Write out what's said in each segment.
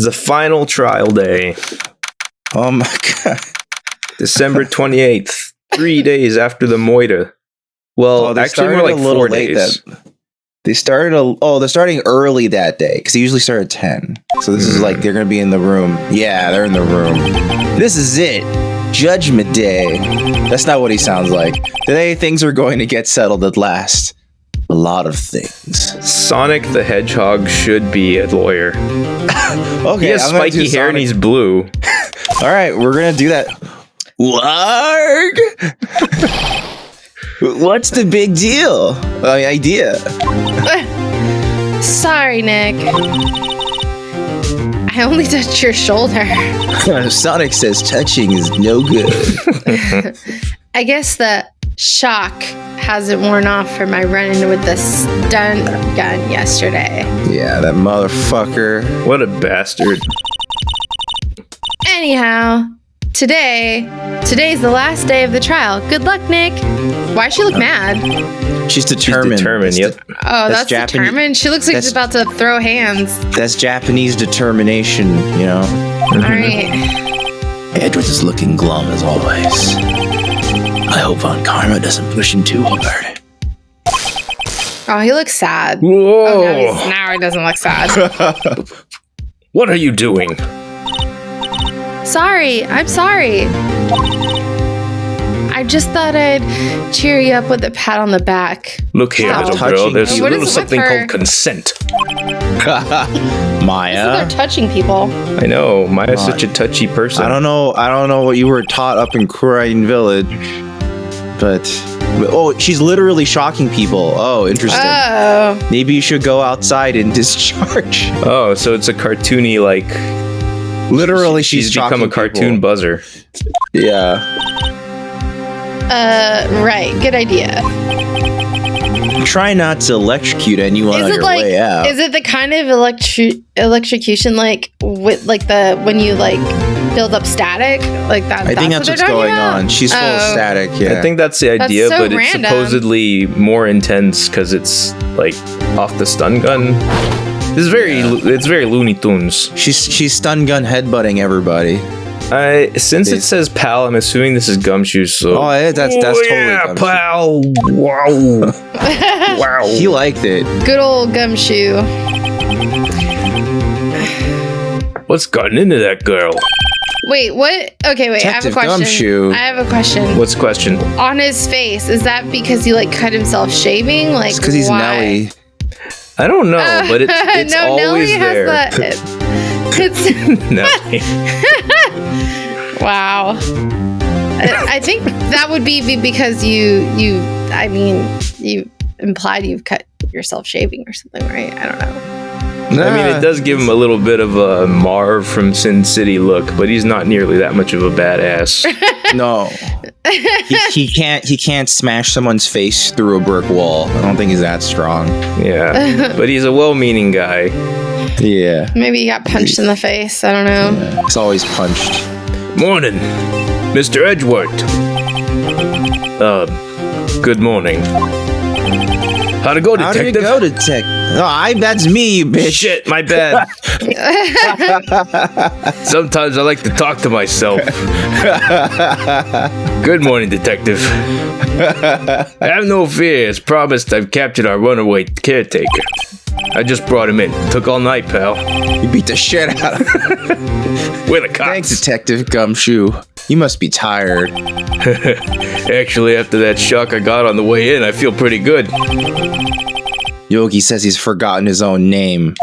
The final trial day. Oh my god. December 28th. 3 days after the moita. Well, actually more like 4 days. They're starting early that day because they usually start at 10. So this is like they're gonna be in the room. Yeah, they're in the room. This is it. Judgment Day. That's not what he sounds like. Today things are going to get settled at last. A lot of things. Sonic the Hedgehog should be a lawyer. Okay, he has spiky hair and he's blue. All right, we're gonna do that. Warg. What's the big deal? Idea. Sorry, Nick. I only touched your shoulder. Sonic says touching is no good. I guess the shock hasn't worn off from my run-in with the stun gun yesterday. Yeah, that motherfucker. What a bastard. Anyhow, today's the last day of the trial. Good luck, Nick. Why'd she look mad? She's determined. She's determined, yep. Oh, that's determined? She looks like she's about to throw hands. That's Japanese determination, you know? All right. Edward is looking glum as always. I hope Von Karma doesn't push him too hard. Oh, he looks sad. Whoa. Oh, now he doesn't look sad. What are you doing? Sorry, I'm sorry. I just thought I'd cheer you up with a pat on the back. Look here, little girl. There's a little something called consent. Maya. They're touching people. I know. Maya's such a touchy person. I don't know what you were taught up in Kurain Village, but she's literally shocking people. Oh, interesting. Oh. Maybe you should go outside and discharge. Oh, so it's a cartoony like. Literally, she's become a cartoon people. Buzzer. Yeah. Right. Good idea. Try not to electrocute anyone on your way out. Is it the kind of electrocution like with like the when you like build up static like that? I think that's what's going on. She's full of static. Yeah. I think that's the idea, so but random. It's supposedly more intense because it's like off the stun gun. It's very Looney Tunes. She's stun gun headbutting everybody. Since it says pal, I'm assuming this is Gumshoe. So that's totally yeah, Gumshoe. Pal. Wow. Wow. He liked it. Good old Gumshoe. What's gotten into that girl? Wait, what? Okay, wait. Detective I have a question. Gumshoe. I have a question. What's the question? On his face, is that because he like cut himself shaving? Like, it's because he's Nelly. I don't know, but it's no, always Nelly there. Has that. It's Nelly. Wow. I think that would be because you implied you've cut yourself shaving or something, right? I don't know. I mean, it does give him a little bit of a Marv from Sin City look, but he's not nearly that much of a badass. No. He can't smash someone's face through a brick wall. I don't think he's that strong. Yeah, but he's a well-meaning guy. Yeah. Maybe he got punched in the face. I don't know. Yeah. He's always punched. Morning, Mr. Edgeworth. Good morning. How'd it go, detective? That's me, you bitch. Shit, my bad. Sometimes I like to talk to myself. Good morning, detective. Have no fear. As promised, I've captured our runaway caretaker. I just brought him in. Took all night, pal. You beat the shit out of him. We're the cops. Thanks, Detective Gumshoe. You must be tired. Actually, after that shock I got on the way in, I feel pretty good. Yogi says he's forgotten his own name.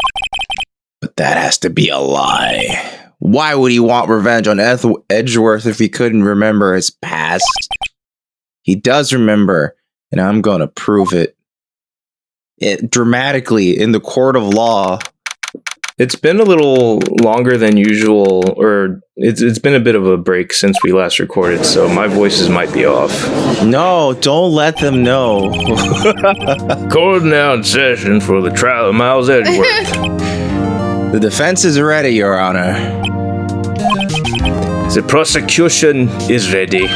But that has to be a lie. Why would he want revenge on Edgeworth if he couldn't remember his past? He does remember, and I'm gonna prove it. Dramatically in the court of law. It's been a little longer than usual, or it's been a bit of a break since we last recorded, so my voices might be off. No, don't let them know. Court now in session for the trial of Miles Edgeworth. The defense is ready, Your Honor. The prosecution is ready.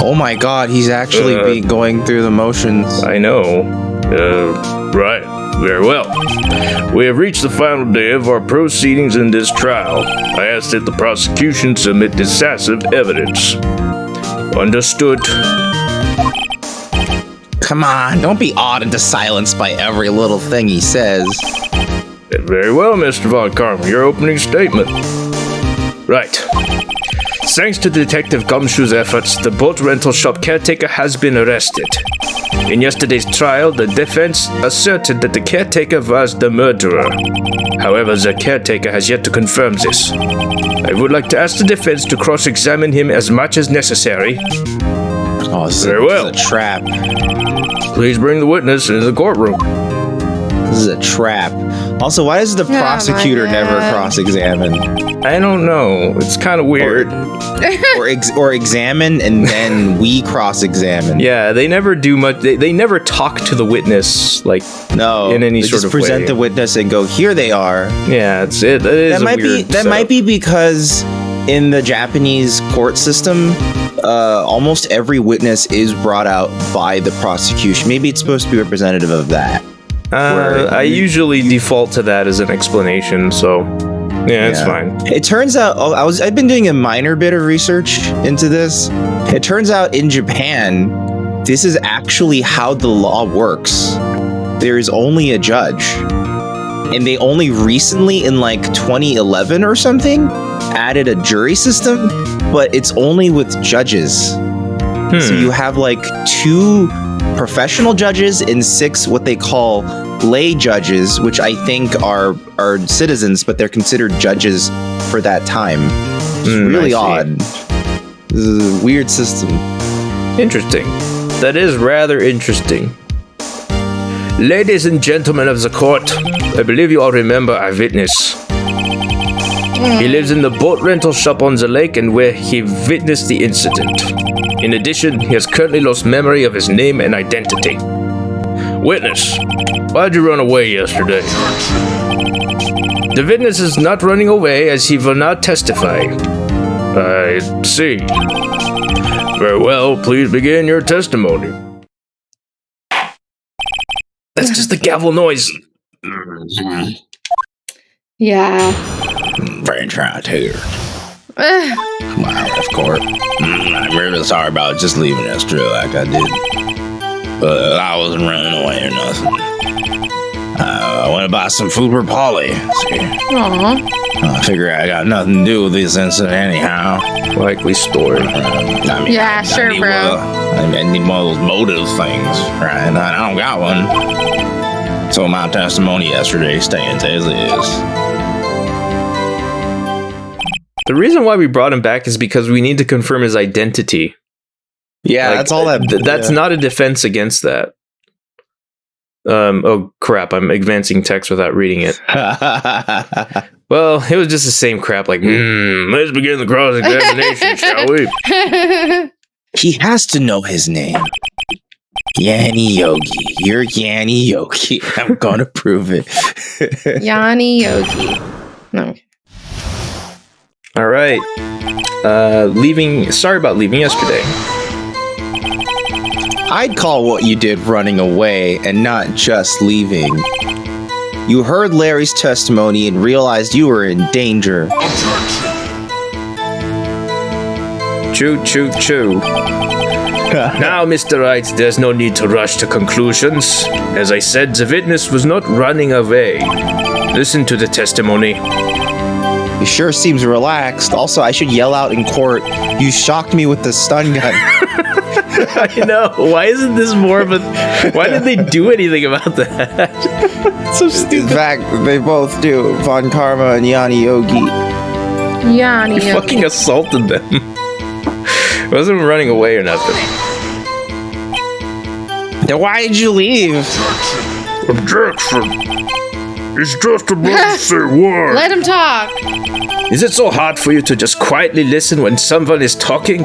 Oh my god, he's actually going through the motions. I know. Right. Very well. We have reached the final day of our proceedings in this trial. I ask that the prosecution submit decisive evidence. Understood. Come on, don't be awed into silence by every little thing he says. Very well, Mr. Von Karma. Your opening statement. Right. Thanks to Detective Gumshoe's efforts, the boat rental shop caretaker has been arrested. In yesterday's trial, the defense asserted that the caretaker was the murderer. However, the caretaker has yet to confirm this. I would like to ask the defense to cross-examine him as much as necessary. Oh, this Very well. Is a trap. Please bring the witness into the courtroom. This is a trap. Also, why does the prosecutor never cross-examine? I don't know. It's kind of weird. Or examine and then we cross-examine. Yeah, they never do much. They never talk to the witness, like, no, in any they sort just of present way. the witness and go, here they are. Yeah, it's it. That might be because in the Japanese court system, almost every witness is brought out by the prosecution. Maybe it's supposed to be representative of that. I usually default to that as an explanation, so yeah, it's fine. It turns out I've been doing a minor bit of research into this. It turns out in Japan, this is actually how the law works. There is only a judge. And they only recently, in like 2011 or something, added a jury system, but it's only with judges. So you have like 2 professional judges and 6 what they call lay judges, which I think are citizens, but they're considered judges for that time. It's really odd. This is a weird system. Interesting. That is rather interesting. Ladies and gentlemen of the court, I believe you all remember our witness. He lives in the boat rental shop on the lake and where he witnessed the incident. In addition, he has currently lost memory of his name and identity. Witness, why'd you run away yesterday? The witness is not running away as he will not testify. I see. Very well, please begin your testimony. That's just the gavel noise. Yeah. French right here. Come on, of course. I'm really sorry about just leaving Australia like I did. But I wasn't running away or nothing. I went to buy some food for Polly. See? Aww. I figure I got nothing to do with this incident anyhow. Likely story. Yeah, sure, bro. I need one of those motive things, right? And I don't got one. So my testimony yesterday stands as is. The reason why we brought him back is because we need to confirm his identity. Yeah, like, that's all that. That's not a defense against that. Oh crap! I'm advancing text without reading it. Well, it was just the same crap. Like, let's begin the cross-examination, shall we? He has to know his name. Yanni Yogi. You're Yanni Yogi. I'm gonna prove it. Yanni Yogi. No. All right. Leaving. Sorry about leaving yesterday. I'd call what you did running away and not just leaving. You heard Larry's testimony and realized you were in danger. Choo, choo, choo. Now, Mr. Wright, there's no need to rush to conclusions. As I said, the witness was not running away. Listen to the testimony. He sure seems relaxed. Also, I should yell out in court, you shocked me with the stun gun. I know. Why isn't this more of a... Why did they do anything about that? So stupid. In fact, they both do. Von Karma and Yanni Yogi. Yanni Yogi. Fucking assaulted them. Wasn't running away or nothing. Then why did you leave? Objection. He's just about to say words. Let him talk. Is it so hard for you to just quietly listen when someone is talking?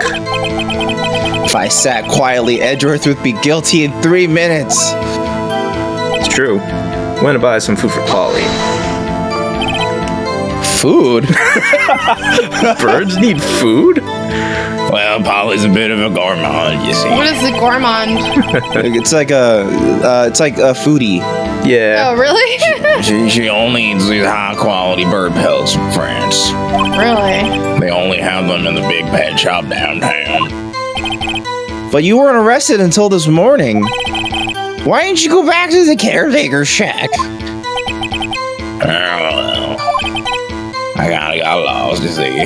If I sat quietly, Edgeworth would be guilty in 3 minutes. It's true. Went to buy some food for Polly. Food? Birds need food? Well, Polly's a bit of a gourmand, you see. What is the gourmand? It's like a foodie. Yeah. Oh, really? She only eats these high-quality bird pelts from France. Really? They only have them in the big pet shop downtown. But you weren't arrested until this morning. Why didn't you go back to the caretaker shack? I don't know. I kinda got lost, you see.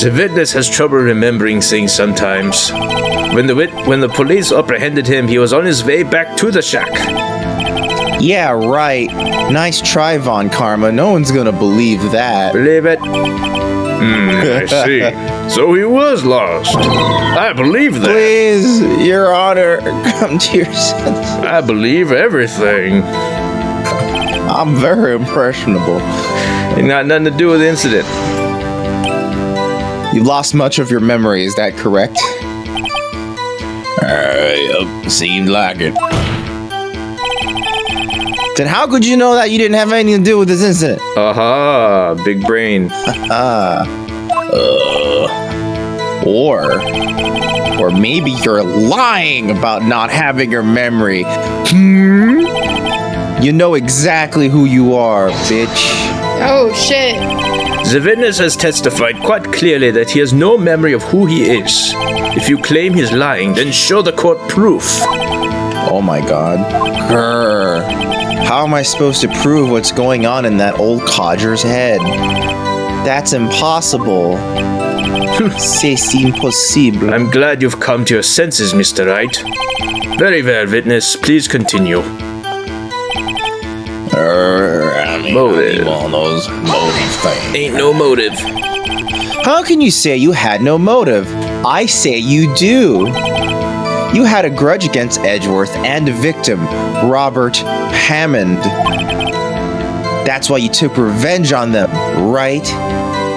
The witness has trouble remembering things sometimes. When the police apprehended him, he was on his way back to the shack. Yeah, right. Nice try, Von Karma. No one's gonna believe that. Believe it? I see. So he was lost. I believe that. Please, Your Honor, come to your senses. I believe everything. I'm very impressionable. It got nothing to do with the incident. You lost much of your memory, is that correct? Yep, seemed like it. Then how could you know that you didn't have anything to do with this incident? Aha, big brain. Or maybe you're lying about not having your memory. You know exactly who you are, bitch. Oh, shit. The witness has testified quite clearly that he has no memory of who he is. If you claim he's lying, then show the court proof. Oh my god. Grr. How am I supposed to prove what's going on in that old codger's head? That's impossible. C'est impossible. I'm glad you've come to your senses, Mr. Wright. Very well, witness. Please continue. Motive. One of those motive things. Ain't no motive. How can you say you had no motive? I say you do. You had a grudge against Edgeworth and the victim, Robert Hammond. That's why you took revenge on them, right?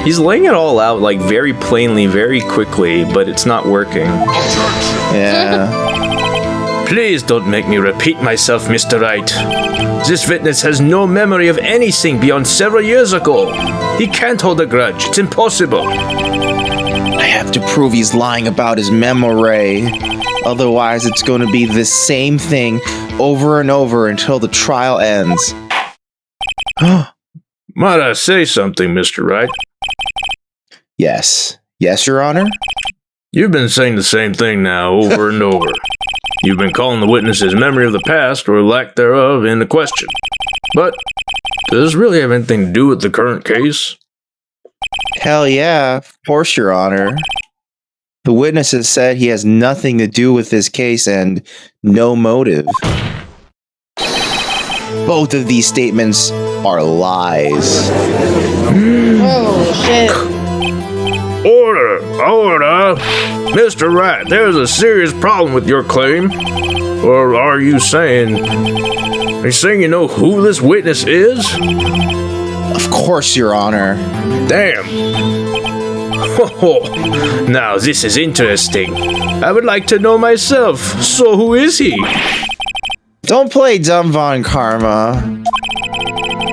He's laying it all out, like, very plainly, very quickly, but it's not working. Yeah. Please don't make me repeat myself, Mr. Wright. This witness has no memory of anything beyond several years ago. He can't hold a grudge. It's impossible. I have to prove he's lying about his memory. Otherwise, it's going to be the same thing over and over until the trial ends. Might I say something, Mr. Wright? Yes. Yes, Your Honor? You've been saying the same thing now over and over. You've been calling the witness's memory of the past, or lack thereof, into question. But does this really have anything to do with the current case? Hell yeah, of course, Your Honor. The witness has said he has nothing to do with this case and no motive. Both of these statements are lies. Oh, shit. Order! Order! Mr. Wright, there's a serious problem with your claim. Or are you saying you know who this witness is? Of course, Your Honor. Damn. Oh, now this is interesting. I would like to know myself. So who is he? Don't play dumb, Von Karma.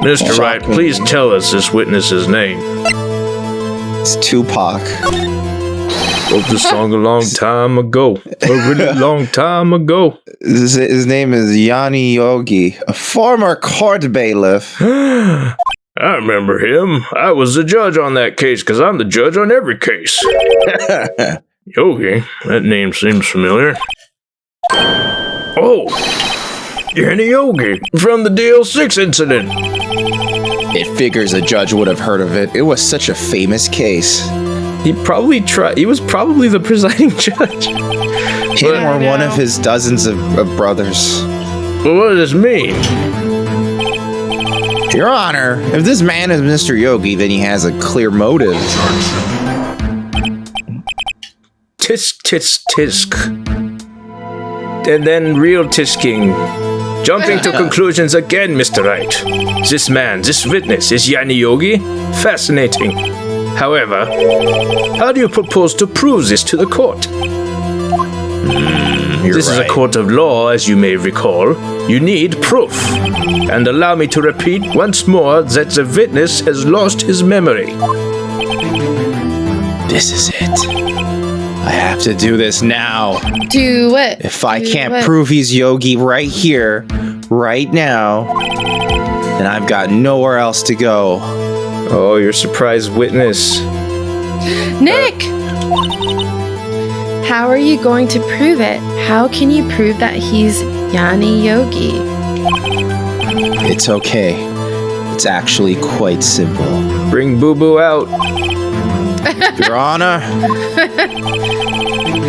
Mr. Wright, please tell us this witness's name. It's Tupac. Wrote this song a long time ago. A really long time ago. His name is Yanni Yogi, a former court bailiff. I remember him. I was the judge on that case because I'm the judge on every case. Yogi, that name seems familiar. Oh, Yanni Yogi from the DL6 incident. It figures a judge would have heard of it. It was such a famous case. He probably tried. He was probably the presiding judge. Him or one of his dozens of brothers. But what does this mean? Your Honor, if this man is Mr. Yogi, then he has a clear motive. Tisk, tisk, tisk. And then real tisking. Jumping to conclusions again, Mr. Wright. This man, this witness, is Yanni Yogi? Fascinating. However, how do you propose to prove this to the court? This is a court of law, as you may recall. You need proof. And allow me to repeat once more that the witness has lost his memory. This is it. I have to do this now. Do it. If I can't prove he's Yogi right here, right now, then I've got nowhere else to go. Oh, your surprise witness. Nick! How are you going to prove it? How can you prove that he's Yanni Yogi? It's okay. It's actually quite simple. Bring Boo Boo out. Your Honor,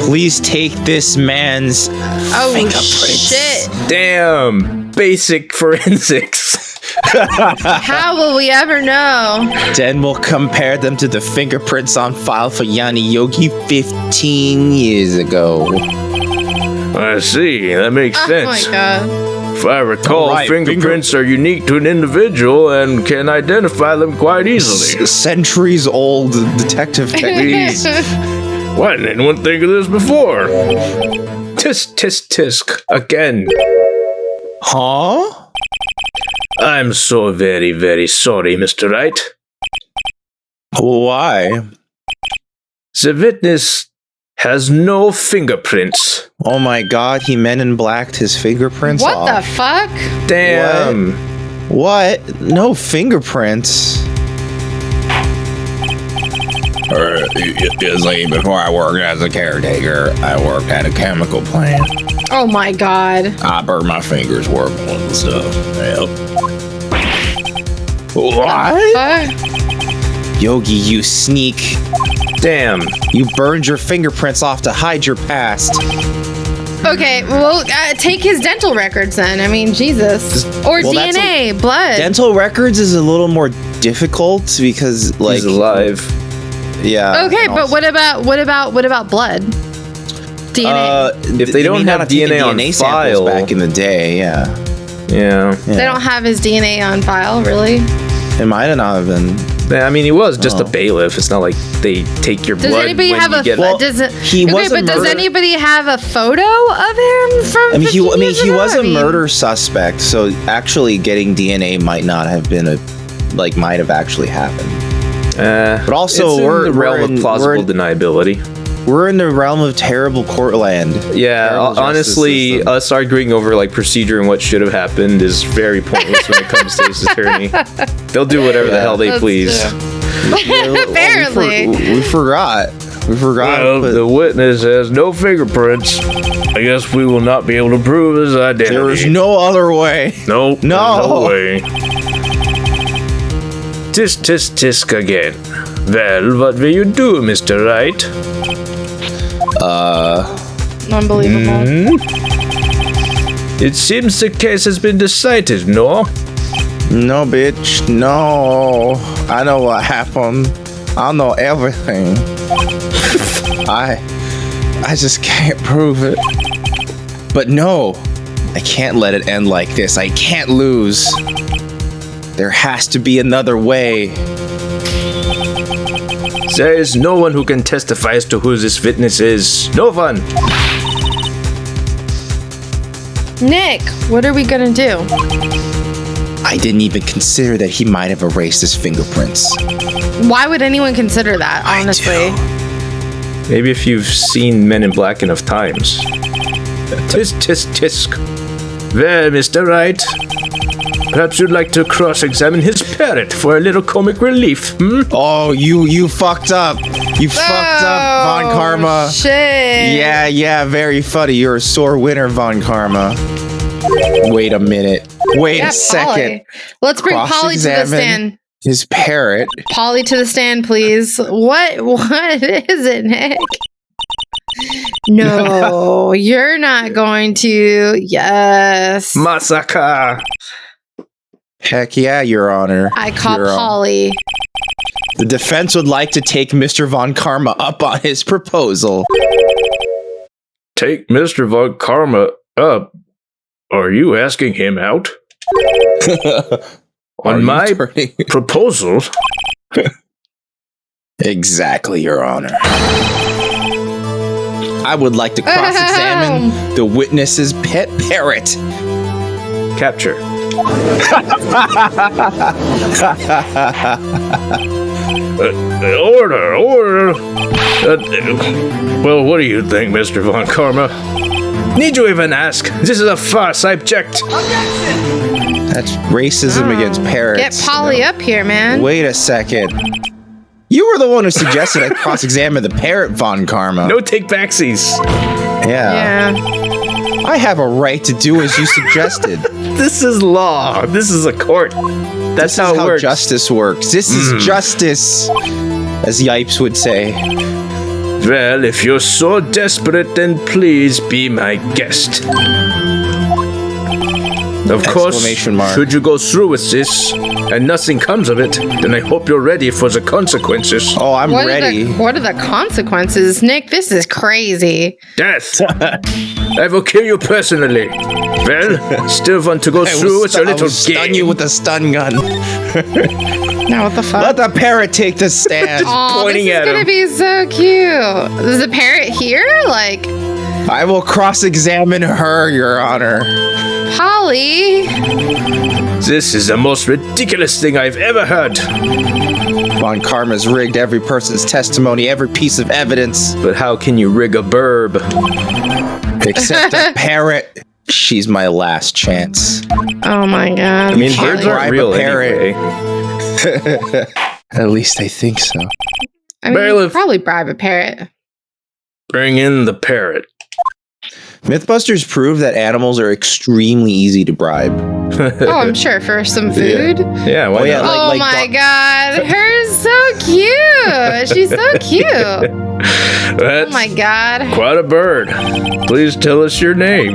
please take this man's fingerprints. Shit! Damn, basic forensics. How will we ever know? Then we'll compare them to the fingerprints on file for Yanni Yogi 15 years ago. I see, that makes sense. Oh my god. If I recall, Right, fingerprints are unique to an individual and can identify them quite easily. Centuries-old detective techniques. Why didn't anyone think of this before? Tisk, tisk, tisk, again. Huh? I'm so very, very sorry, Mr. Wright. Why? The witness has no fingerprints. Oh my god, he Men in Blacked his fingerprints What off. the fuck? Damn. What? No fingerprints? Before I worked as a caretaker, I worked at a chemical plant. Oh my god. I burned my fingers working on the stuff. Yep. What? Fuck. Yogi, you sneak. Damn. You burned your fingerprints off to hide your past. Okay, well, take his dental records then. I mean, Jesus. Or Well, that's DNA, blood. Dental records is a little more difficult because, like, He's alive. yeah. Okay, and but also- what about blood? DNA. If they don't have DNA on samples file- back in the day, yeah. Yeah. They don't have his DNA on file, really? It might have not have been. I mean, he was just a bailiff. It's not like they take your Does blood anybody when have you a get... Well, does it, he okay, was a but does murder- anybody have a photo of him from? I mean, 15 years he ago? was I a mean, murder suspect, so actually getting DNA might not have been might have actually happened. But also, it's in we're the realm in- of plausible we're in- deniability. We're in the realm of terrible courtland. Yeah, Terrible justice honestly, system. us arguing over like procedure and what should have happened is very pointless when it comes to his attorney. They'll do whatever the hell they That's please. true. Apparently. We forgot. We forgot. Well, but the witness has no fingerprints. I guess we will not be able to prove his identity. there is no other way. Nope, No. no way. Tisk, tisk, tisk again. Well, what will you do, Mr. Wright? Unbelievable. It seems the case has been decided, no? No, bitch. No. I know what happened. I know everything. I just can't prove it. But no, I can't let it end like this. I can't lose. There has to be another way. There is no one who can testify as to who this witness is. No one. Nick, what are we gonna do? I didn't even consider that he might have erased his fingerprints. Why would anyone consider that, honestly? Maybe if you've seen Men in Black enough times. Tisk, tisk, tisk. Well, Mr. Wright, perhaps you'd like to cross-examine his parrot for a little comic relief, hmm? Oh, you fucked up. You fucked up, Von Karma. Shit. Yeah, very funny. You're a sore winner, Von Karma. Wait a minute. Wait Yeah, a second. Polly. Let's bring Polly to the Cross-examine stand. His parrot. Polly to the stand, please. What is it, Nick? No, you're not going to. Yes. Massacre. Heck yeah, Your Honor. I call Your Honor. Polly. The defense would like to take Mr. Von Karma up on his proposal. Take Mr. Von Karma up. Are you asking him out? Are On you my turning- proposal? Exactly, Your Honor. I would like to cross-examine the witness's pet parrot. Capture. Order. Well, what do you think, Mr. Von Karma? Need you even ask? This is a farce. I object. That's racism against parrots. Get Polly up here, man. Wait a second. You were the one who suggested I cross-examine the parrot, Von Karma. No take-backsies. Yeah. I have a right to do as you suggested. This is law. This is a court. That's how it works. Justice works. This is justice, as Yipes would say. Well, if you're so desperate, then please be my guest. Of course, should you go through with this and nothing comes of it, then I hope you're ready for the consequences. Oh, I'm ready. What are the consequences, Nick? This is crazy. Death. I will kill you personally. Well, still want to go through with your little game. Stun you with a stun gun. No, what the fuck? Let the parrot take the stand. Pointing at him. This is gonna be so cute. Is the parrot here? Like, I will cross-examine her, Your Honor. Polly. This is the most ridiculous thing I've ever heard. Von Karma's rigged every person's testimony, every piece of evidence. But how can you rig a burb? Except a parrot. She's my last chance. Oh my god. I mean, birds aren't real anyway. At least I think so. I mean, you could probably bribe a parrot. Bring in the parrot. Mythbusters prove that animals are extremely easy to bribe. Oh, I'm sure for some food. Yeah, why not? Oh my god, her's so cute. She's so cute. That's oh my god. quite a bird. Please tell us your name.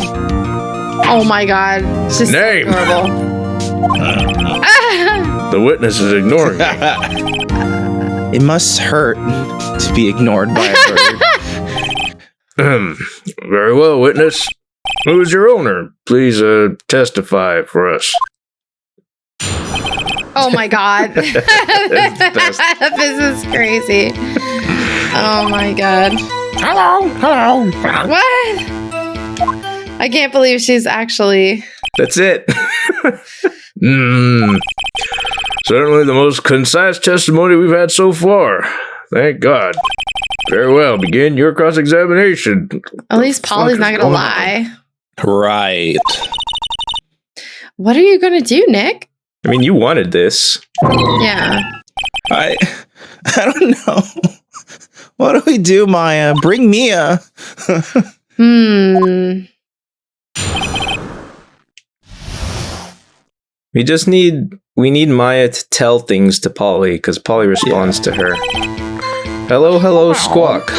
Oh my god. It's just Name. so adorable. The witness is ignoring me. It must hurt to be ignored by a bird. Very well, witness. Who is your owner? Please testify for us. Oh my god. This is crazy. Oh my god. Hello. What? I can't believe she's actually... That's it. Certainly the most concise testimony we've had so far. Thank God. Very well, begin your cross-examination. At least Polly's not gonna lie. Right. What are you gonna do, Nick? I mean, you wanted this. Yeah. I don't know. What do we do, Maya? Bring Mia. We need Maya to tell things to Polly, because Polly responds to her. Hello, Squawk.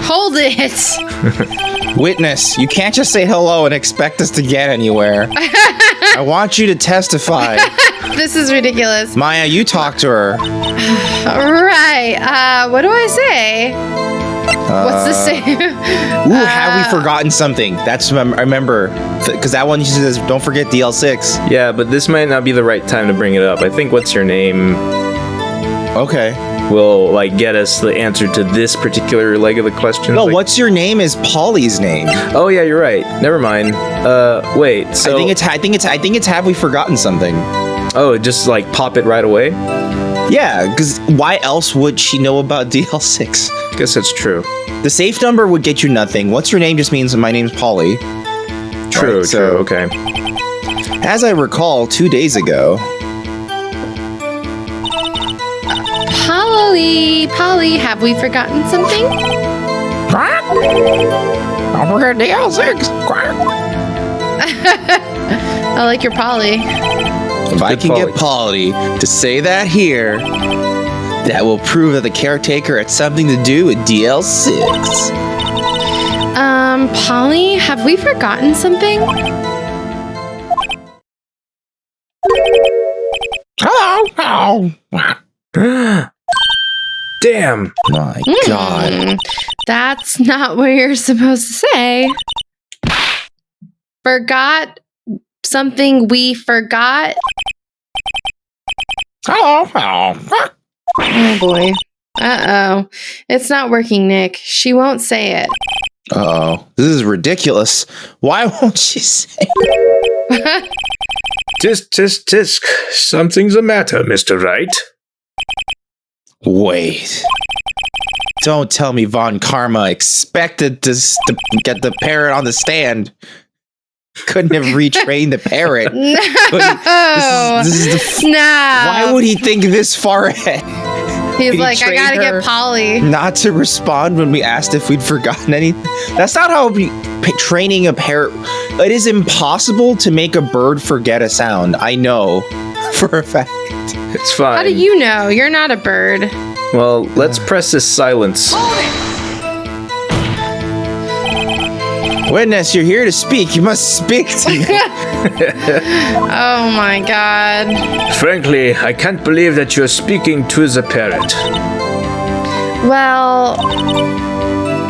Hold it! Witness, you can't just say hello and expect us to get anywhere. I want you to testify. This is ridiculous. Maya, you talk to her. Right. What do I say? What's the same? Have we forgotten something? That's I remember. Because that one says, don't forget DL6. Yeah, but this might not be the right time to bring it up. I think what's your name Okay. will like get us the answer to this particular leg of the question. No, like, what's your name is Polly's name. Oh yeah, you're right. Never mind. Wait. So I think it's have we forgotten something? Oh, just like pop it right away. Yeah, because why else would she know about DL6? I guess that's true. The safe number would get you nothing. What's your name just means my name's Polly. True. Right, so- Okay. As I recall, 2 days ago. Polly, have we forgotten something? Don't forget DL6. I like your Polly. If I can get Polly to say that here, that will prove that the caretaker had something to do with DL6. Polly, have we forgotten something? Hello. Damn. My God. That's not what you're supposed to say. Forgot something we forgot? Hello. Oh boy. Uh-oh. It's not working, Nick. She won't say it. Oh, this is ridiculous. Why won't she say it? Tisk, tisk, tisk. Something's the matter, Mr. Wright. Wait. Don't tell me Von Karma expected to get the parrot on the stand. Couldn't have retrained the parrot. No. Why would he think this far ahead? He's Could he like, I train gotta her get Polly. not to respond when we asked if we'd forgotten anything. That's not how training a parrot. It is impossible to make a bird forget a sound. I know for a fact. It's fine. How do you know? You're not a bird. Well, let's press this silence. Witness, you're here to speak. You must speak to me. Oh my god. Frankly, I can't believe that you're speaking to the parrot. Well,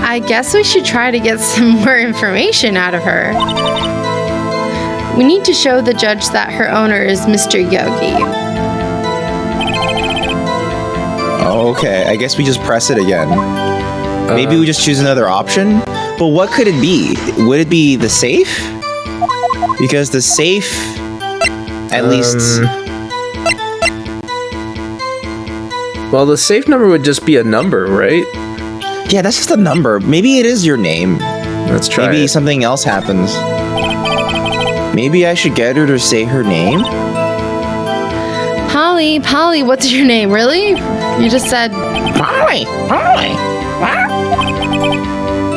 I guess we should try to get some more information out of her. We need to show the judge that her owner is Mr. Yogi. Oh, okay. I guess we just press it again. Maybe we just choose another option? But what could it be? Would it be the safe? Because the safe, at least... Well, the safe number would just be a number, right? Yeah, that's just a number. Maybe it is your name. Let's try Maybe it. something else happens. Maybe I should get her to say her name? Polly, what's your name? Really? You just said... Polly.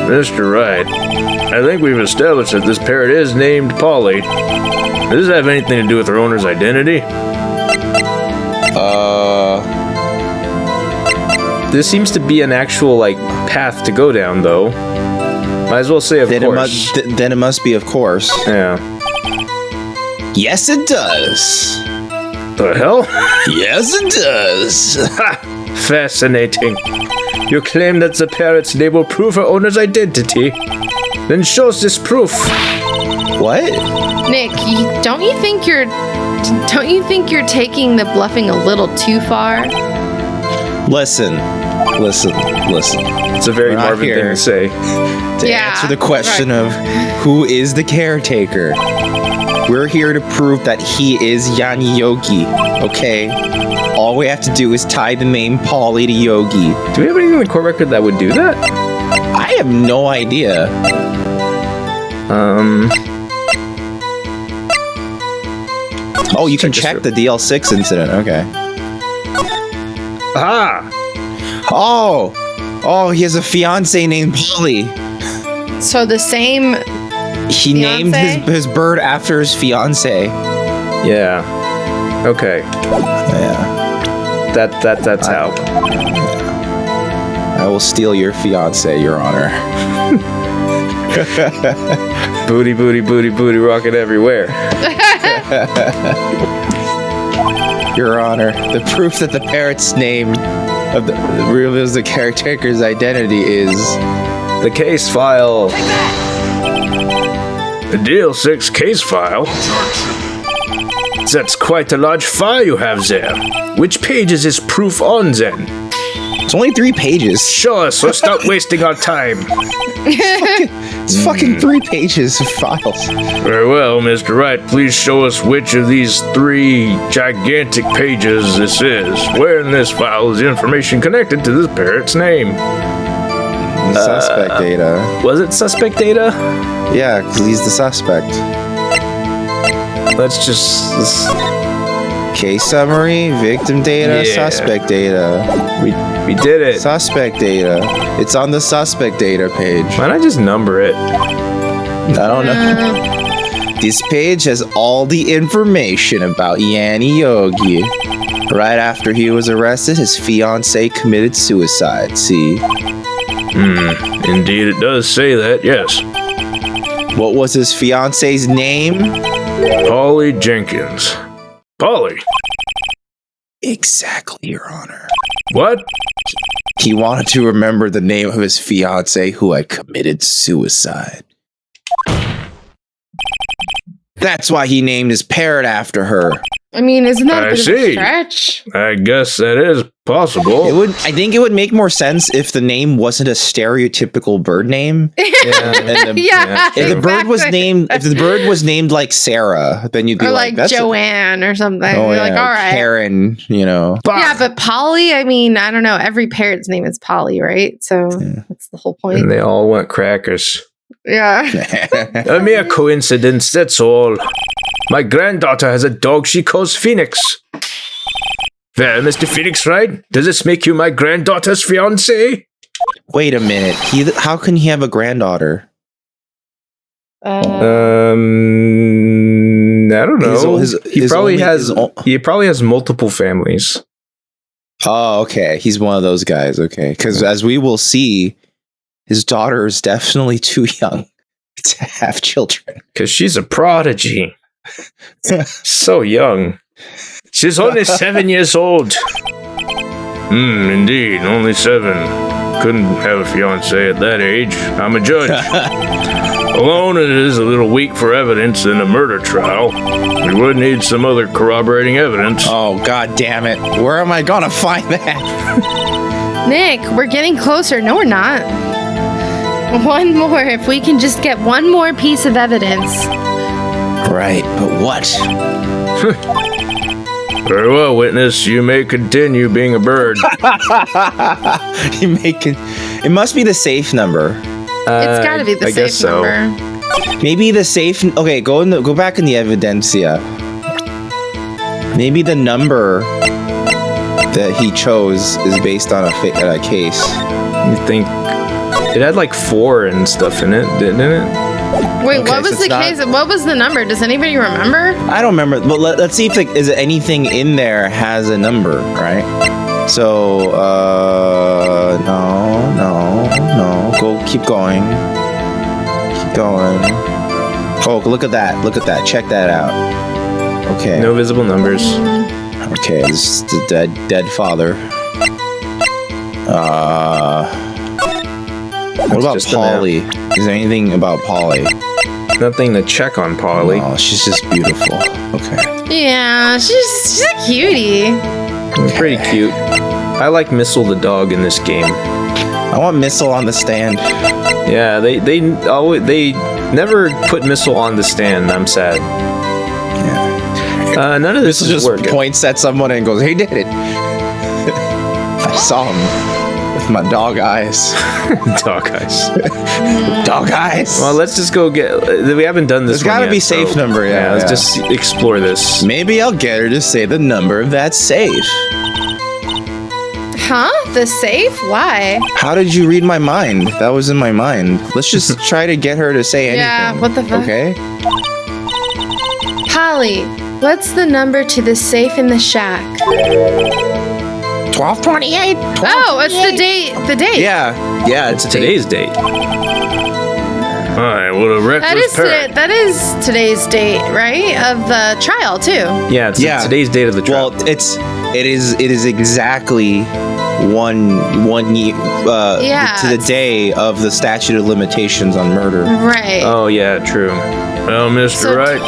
Mr. Wright, I think we've established that this parrot is named Polly. Does this have anything to do with her owner's identity? This seems to be an actual, like, path to go down, though. Might as well say of course. Then it must be of course. Yeah. Yes, it does. The hell? Yes, it does. Ha! Fascinating. You claim that the parrot's name will prove her owner's identity. Then show us this proof. What? Nick, don't you think you're taking the bluffing a little too far? Listen. It's a very We're not Marvin thing here to say. To answer the question of who is the caretaker, we're here to prove that he is Yanni Yogi, okay? All we have to do is tie the name Polly to Yogi. Do we have anything in the court record that would do that? I have no idea. Oh, you can check the DL6 incident, okay. Ah! Oh, he has a fiance named Polly. So the same... He named his bird after his fiance. Yeah. Okay. Yeah. That's how. I will steal your fiance, Your Honor. Booty, rocket everywhere. Your Honor, the proof that the parrot's name reveals the caretaker's identity is... The case file. The DL6 case file? That's quite a large file you have there. Which page is this proof on, then? It's only 3 pages. Show us, or stop wasting our time. It's fucking 3 pages of files. Very well, Mr. Wright, please show us which of these 3 gigantic pages this is. Where in this file is the information connected to this parrot's name? Suspect data. Was it suspect data? Yeah, because he's the suspect. Let's just... Case summary, victim data, Yeah. Suspect data. We did it. Suspect data. It's on the suspect data page. Why not just number it? I don't know. This page has all the information about Yanni Yogi. Right after he was arrested, his fiancée committed suicide. See? Indeed, it does say that, yes. What was his fiancée's name? Polly Jenkins. Polly? Exactly, Your Honor. What? He wanted to remember the name of his fiancée who had committed suicide. That's why he named his parrot after her. I mean, isn't that I a bit of see. a stretch? I guess that is possible. I think it would make more sense if the name wasn't a stereotypical bird name. Yeah. Yeah. If the bird was exactly. named like Sarah, then you'd be Or like, like that's Joanne or something. oh, You're yeah, like, all right. Karen, you know. Yeah, but Polly, I mean, I don't know. Every parrot's name is Polly, right? So that's the whole point. And they all want crackers. Yeah. A mere coincidence, that's all. My granddaughter has a dog she calls Phoenix. Well, Mr. Phoenix Wright, does this make you my granddaughter's fiancé? Wait a minute. How can he have a granddaughter? I don't know. He probably has multiple families. Oh, okay. He's one of those guys. Okay. Because as we will see, his daughter is definitely too young to have children. Because she's a prodigy. So young. She's only 7 years old. Indeed, only 7. Couldn't have a fiancé at that age. I'm a judge. Alone, it is a little weak for evidence in a murder trial. We would need some other corroborating evidence. Oh, god damn it. Where am I gonna find that? Nick, we're getting closer. No, we're not. One more. If we can just get one more piece of evidence. Right, but what? Very well, witness. You may continue being a bird. It must be the safe number. It's got to be the I guess safe so. number. Maybe the safe. Okay, go back in the evidencia. Maybe the number that he chose is based on a case. You think it had like 4 and stuff in it, didn't it? Wait, Okay, what was so the it's case? What was the number? Does anybody remember? I don't remember, but let's see if is anything in there has a number, right? So, no. Keep going. Oh, look at that. Check that out. Okay. No visible numbers. Okay, this is the dead father. What about just a Polly? Is there anything about Polly? Nothing to check on Polly. Oh, she's just beautiful. Okay. Yeah, she's a cutie. Pretty cute. I like Missile the dog in this game. I want Missile on the stand. Yeah, they never put Missile on the stand. I'm sad. Yeah. None of this Missile is just working. points at someone and goes, "He did it." I saw him with my dog eyes. Dog eyes. Dog eyes. Well, let's just go get. We haven't done this. There's got to yet, be safe number. Yeah, let's just explore this. Maybe I'll get her to say the number of that safe. Huh? The safe? Why? How did you read my mind? That was in my mind. Let's just try to get her to say anything. Yeah, what the fuck? Okay. Polly, what's the number to the safe in the shack? 1228. Oh, it's the date. The date. Yeah, it's Today's date. Alright, what a reckless parrot. That is today's date, right? Of the trial too. Yeah, it's today's date of the trial. Well, it is exactly one year to the day of the statute of limitations on murder. Right. Oh yeah, true. Well, Mr. Wright,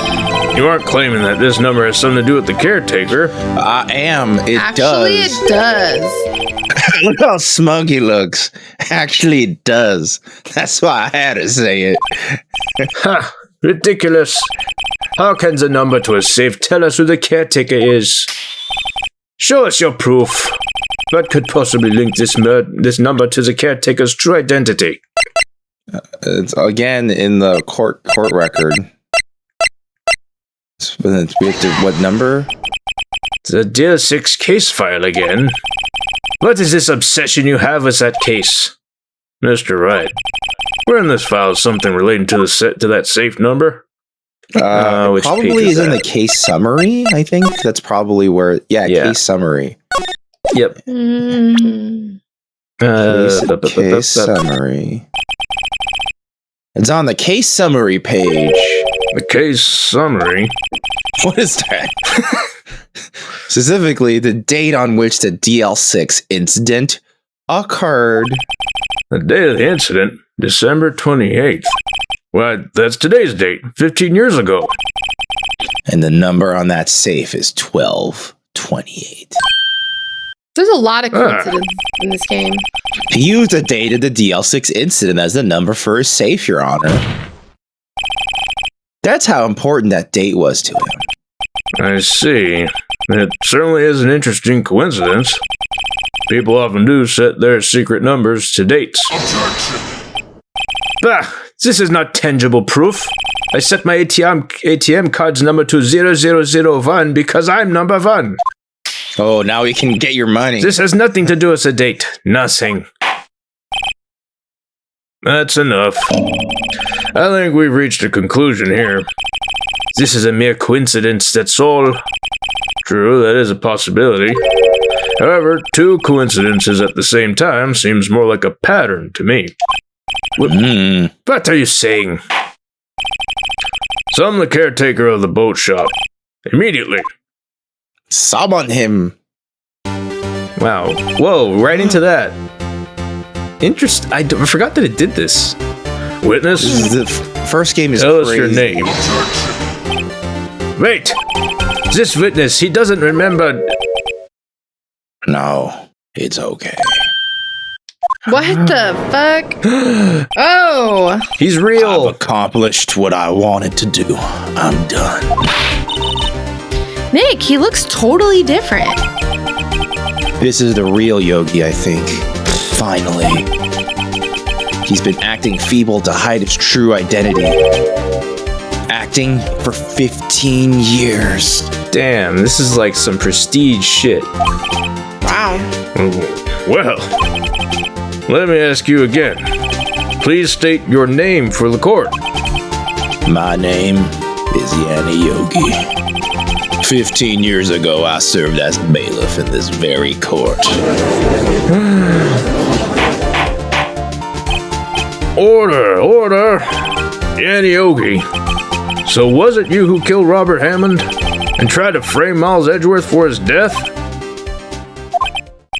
you aren't claiming that this number has something to do with the caretaker. I am. Actually, it does. Look how smug he looks. Actually, it does. That's why I had to say it. Ha! Ridiculous. How can the number to a safe tell us who the caretaker is? Show us your proof. What could possibly link this number to the caretaker's true identity? It's again in the court record. What number? The Dear 6 case file again. What is this obsession you have with that case? Mr. Wright, where in this file is something relating to that safe number? Which probably page is in the case summary, I think. That's probably where... Yeah, case summary. Yep. Case summary. It's on the case summary page. The case summary? What is that? Specifically, the date on which the DL6 incident occurred. The date of the incident, December 28th. Why, that's today's date, 15 years ago. And the number on that safe is 1228. There's a lot of coincidence in this game. He used the date of the DL6 incident as the number for his safe, Your Honor. That's how important that date was to him. I see. It certainly is an interesting coincidence. People often do set their secret numbers to dates. Bah! This is not tangible proof. I set my ATM card's number to 0001 because I'm number 1. Oh, now we can get your money. This has nothing to do with a date. Nothing. That's enough. I think we've reached a conclusion here. This is a mere coincidence, that's all. True, that is a possibility. However, 2 coincidences at the same time seems more like a pattern to me. What are you saying? Summon the caretaker of the boat shop. Immediately. Summon him. Wow. Whoa, right into that. I forgot that it did this. Witness? The first game is Tell crazy. us your name. Wait! This witness, he doesn't remember... No, it's okay. What the fuck? Oh! He's real! I've accomplished what I wanted to do. I'm done. Nick, he looks totally different. This is the real Yogi, I think. Finally. He's been acting feeble to hide his true identity. Acting for 15 years. Damn, this is like some prestige shit. Wow. Well, let me ask you again. Please state your name for the court. My name is Yanni Yogi. 15 years ago, I served as bailiff in this very court. Order, order! Yanni Yogi. So was it you who killed Robert Hammond and tried to frame Miles Edgeworth for his death?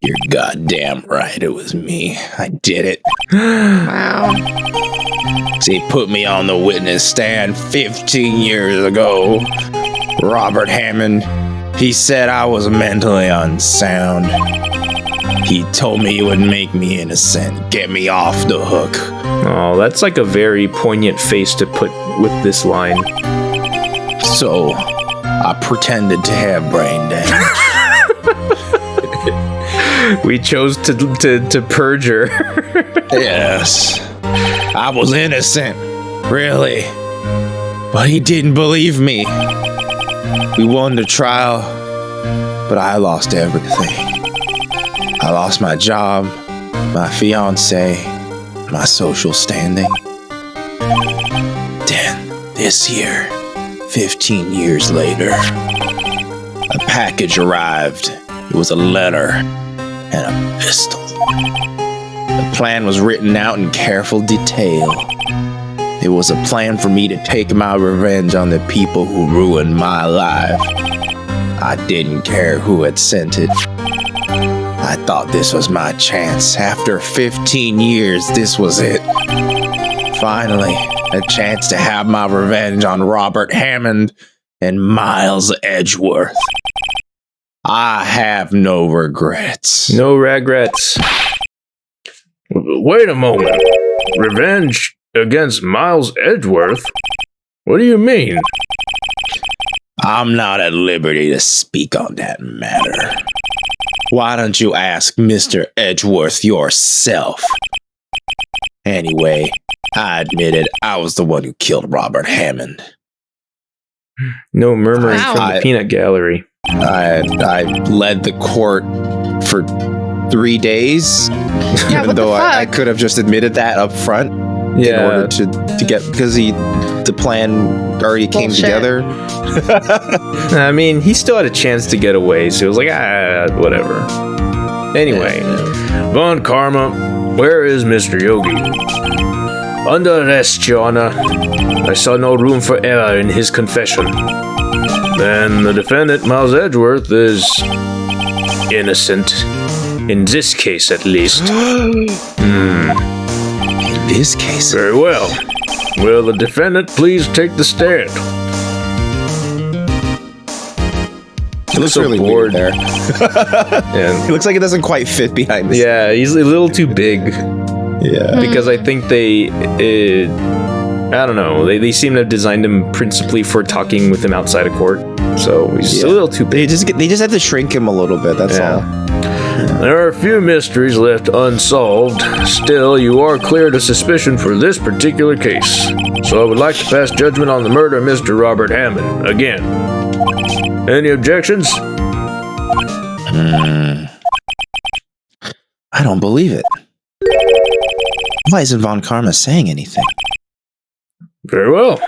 You're goddamn right, it was me. I did it. Wow. They put me on the witness stand 15 years ago. Robert Hammond, he said I was mentally unsound. He told me he would make me innocent, get me off the hook. Oh, that's like a very poignant face to put with this line. So, I pretended to have brain damage. We chose to perjure. Yes. I was innocent. Really. But he didn't believe me. We won the trial, but I lost everything. I lost my job, my fiance, my social standing. Then, this year, 15 years later, a package arrived. It was a letter and a pistol. The plan was written out in careful detail. It was a plan for me to take my revenge on the people who ruined my life. I didn't care who had sent it. I thought this was my chance. After 15 years, this was it. Finally, a chance to have my revenge on Robert Hammond and Miles Edgeworth. I have no regrets. No regrets. Wait a moment. Revenge against Miles Edgeworth? What do you mean? I'm not at liberty to speak on that matter. Why don't you ask Mr. Edgeworth yourself? Anyway, I admitted I was the one who killed Robert Hammond. No murmuring Wow. from the peanut gallery. I led the court for 3 days, Yeah, even what the though I fuck? could have just admitted that up front in order to get, because the plan already came Bullshit. together. I mean, he still had a chance to get away, so it was like, whatever. Anyway, Von Karma, where is Mr. Yogi? Under arrest, Your Honor. I saw no room for error in his confession. Then the defendant, Miles Edgeworth, is innocent. In this case, at least. In this case, Very well. Will the defendant please take the stand? It looks so really bored. weird there. Yeah. It looks like it doesn't quite fit behind the Yeah, he's a little too big. Yeah. Because I think they... I don't know. They seem to have designed him principally for talking with him outside of court. So he's just a little too big. They just have to shrink him a little bit, that's all. There are a few mysteries left unsolved. Still, you are cleared of suspicion for this particular case. So I would like to pass judgment on the murder of Mr. Robert Hammond again. Any objections? I don't believe it. Why isn't Von Karma saying anything? Very well.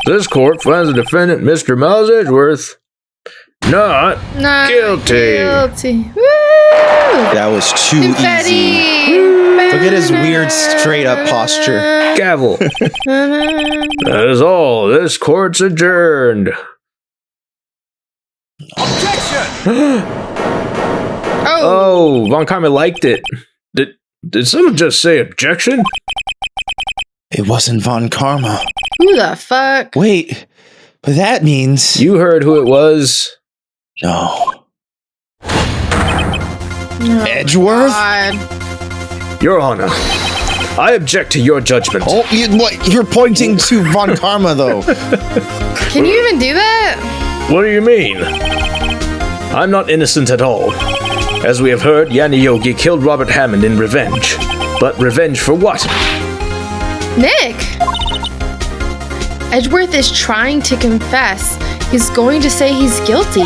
This court finds the defendant, Mr. Miles Edgeworth, not guilty. Woo! That was too Confetti! easy. Look at his weird straight up posture. Gavel. That is all. This court's adjourned. Oh, Von Karma liked it. Did someone just say objection? It wasn't Von Karma. Who the fuck? Wait, but that means... You heard who it was. No. Oh, Edgeworth? God. Your Honor, I object to your judgment. Oh, you're pointing to Von Karma, though. Can you even do that? What do you mean? I'm not innocent at all. As we have heard, Yanni Yogi killed Robert Hammond in revenge. But revenge for what? Nick! Edgeworth is trying to confess. He's going to say he's guilty.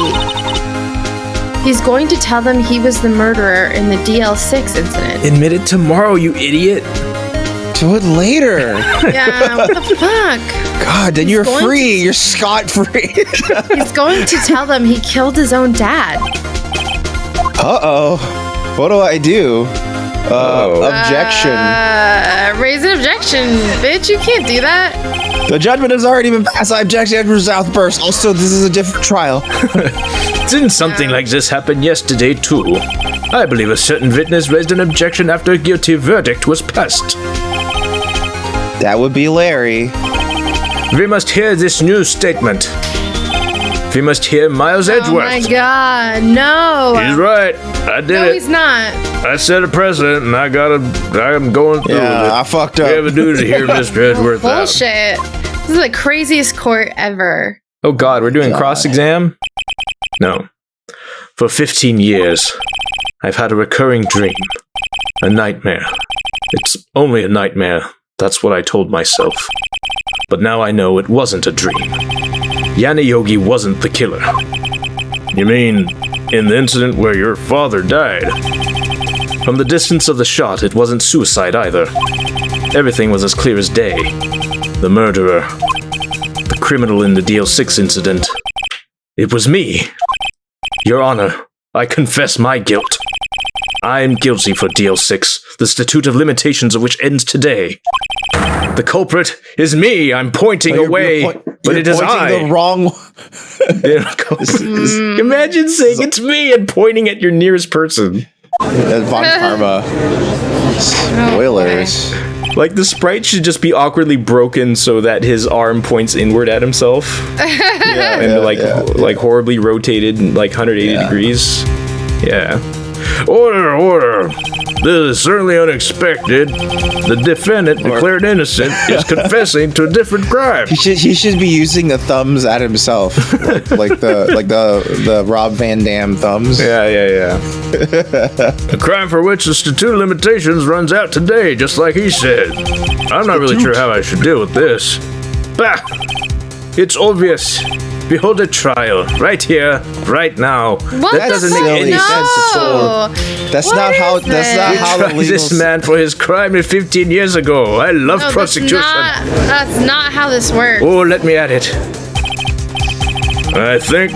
He's going to tell them he was the murderer in the DL6 incident. Admit it tomorrow, you idiot. Do it later. Yeah, what the fuck? God, then you're free. You're scot-free. He's going to tell them he killed his own dad. Uh-oh. What do I do? Objection. Raise an objection, bitch. You can't do that. The judgment has already been passed. I object to Edward's outburst. Also, this is a different trial. Didn't something like this happen yesterday, too? I believe a certain witness raised an objection after a guilty verdict was passed. That would be Larry. We must hear this new statement. We must hear Miles Edgeworth. Oh my god, no. He's right. I did it. No, he's not. I set a precedent, and I'm going through with it. I fucked up. We have a duty to hear Mr. Edgeworth out. Bullshit. This is the craziest court ever. Oh god, we're doing cross-exam? No. For 15 years, I've had a recurring dream. A nightmare. It's only a nightmare. That's what I told myself. But now I know it wasn't a dream. Yanni Yogi wasn't the killer. You mean, in the incident where your father died? From the distance of the shot, it wasn't suicide either. Everything was as clear as day. The murderer. The criminal in the DL6 incident. It was me. Your Honor, I confess my guilt. I am guilty for DL6, the statute of limitations of which ends today. The culprit is me. I'm pointing away, but it is I. The wrong. Imagine saying it's me and pointing at your nearest person. That's Von Karma. Spoilers. Like the sprite should just be awkwardly broken so that his arm points inward at himself, like horribly rotated like 180 degrees. Yeah. Order! This is certainly unexpected. The defendant, declared innocent, is confessing to a different crime. He should be using the thumbs at himself, like the Rob Van Dam thumbs. Yeah. A crime for which the statute of limitations runs out today, just like he said. I'm not really sure how I should deal with this. Bah! It's obvious. Behold a trial, right here, right now. What that doesn't make any sense at all. That's not how the legal... This man for his crime 15 years ago. I love prosecution. That's not how this works. Oh, let me at it. I think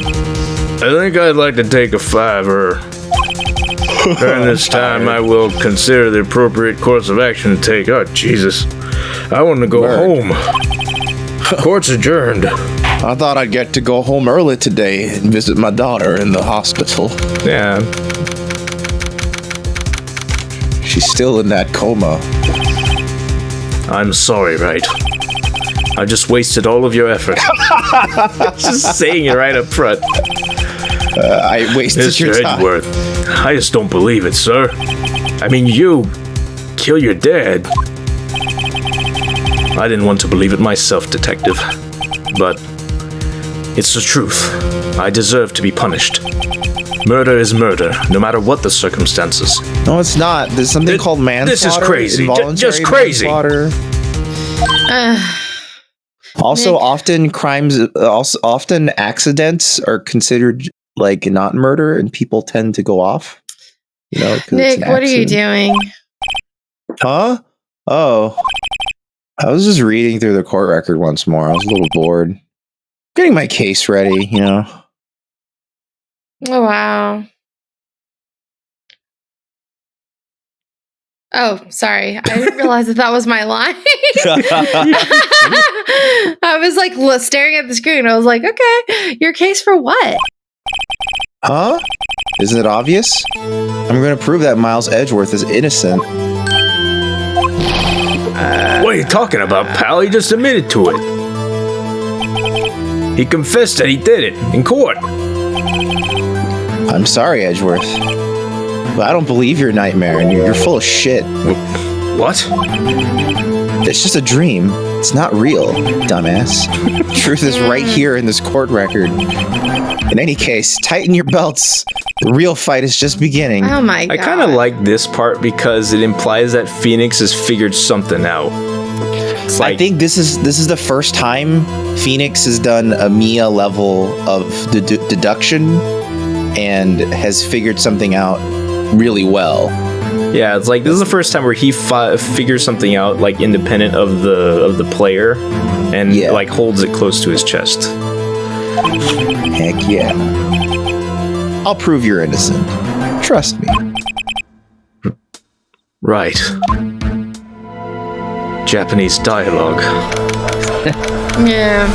I'd like to take a $5. During this time, I will consider the appropriate course of action to take. Oh, Jesus. I want to go home. Court's adjourned. I thought I'd get to go home early today and visit my daughter in the hospital. Yeah. She's still in that coma. I'm sorry, Wright. I just wasted all of your effort. Just saying it right up front. I wasted your time. Edgeworth, I just don't believe it, sir. I mean, you kill your dad. I didn't want to believe it myself, detective. But it's the truth. I deserve to be punished. Murder is murder, no matter what the circumstances. No, it's not. There's something called manslaughter. This is crazy. Involuntary Just crazy. manslaughter. Also, Nick. often accidents are considered like not murder, and people tend to go off. You know, 'cause it's Nick, an what are you accident. doing? Huh? Oh, I was just reading through the court record once more. I was a little bored, getting my case ready. You know. Oh, wow. Oh, sorry. I didn't realize that was my line. I was like staring at the screen. I was like, okay, your case for what? Huh? Isn't it obvious? I'm going to prove that Miles Edgeworth is innocent. What are you talking about, pal? He just admitted to it. He confessed that he did it in court. I'm sorry, Edgeworth, but I don't believe your nightmare, and you're full of shit. What? It's just a dream. It's not real, dumbass. Truth is right here in this court record. In any case, tighten your belts. The real fight is just beginning. Oh my god. I kind of like this part because it implies that Phoenix has figured something out. It's like, I think this is the first time Phoenix has done a Mia level of deduction and has figured something out really well. yeah, it's like this is the first time where he figures something out like independent of the player, and Yeah. like holds it close to his chest. Heck yeah. I'll prove you're innocent. Trust me. Right. Japanese dialogue. Yeah.